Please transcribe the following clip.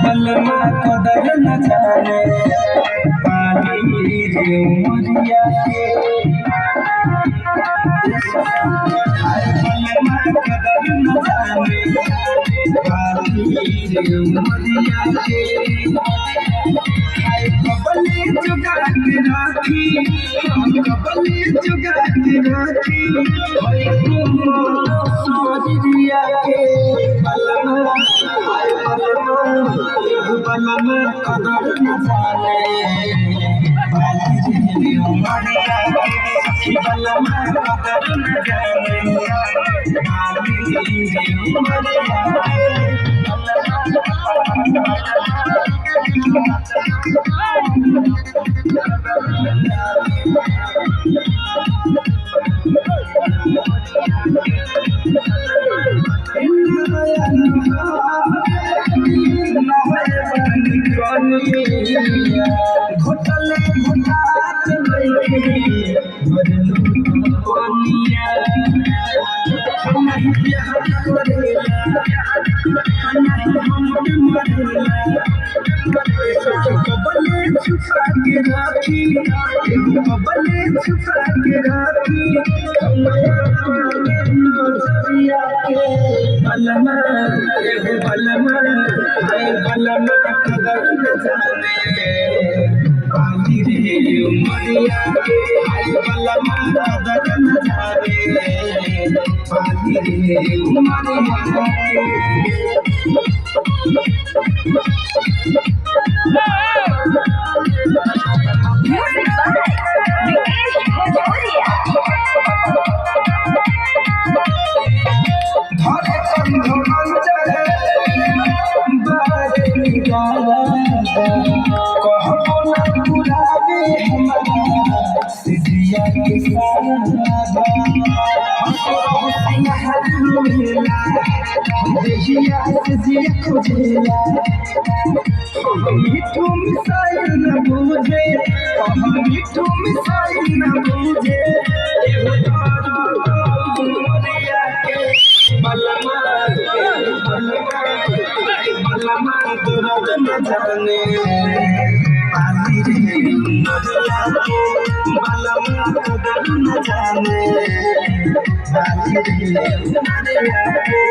बलमा कदर न जाने पानी रे उमरिया के बलमा कदर न जाने पानी रे उमरिया के कबले जुगा के राखी कबले जुगा के राखी सोरिया के बलमा बलमा कदर न जाने बाली उमरिया के बलमा कदर न जाने बाली घोटले घोटात नहीं बदलुनिया नहीं प्यार करेला नहीं हम मरेला कबले छुपा के राखी कबले छुपा के राखी नजरिया के बलमा बलमा कदर न जाने पाली रे उमरिया के बलमा कदर न जाने पाली रे उमरिया मिठू मिसाइल न बूझे मिठू मिसाइल न बूझे बलमा दर्द न जाने पाली रे उमरिया के बलमा कदर न जाने पाली रे उमरिया के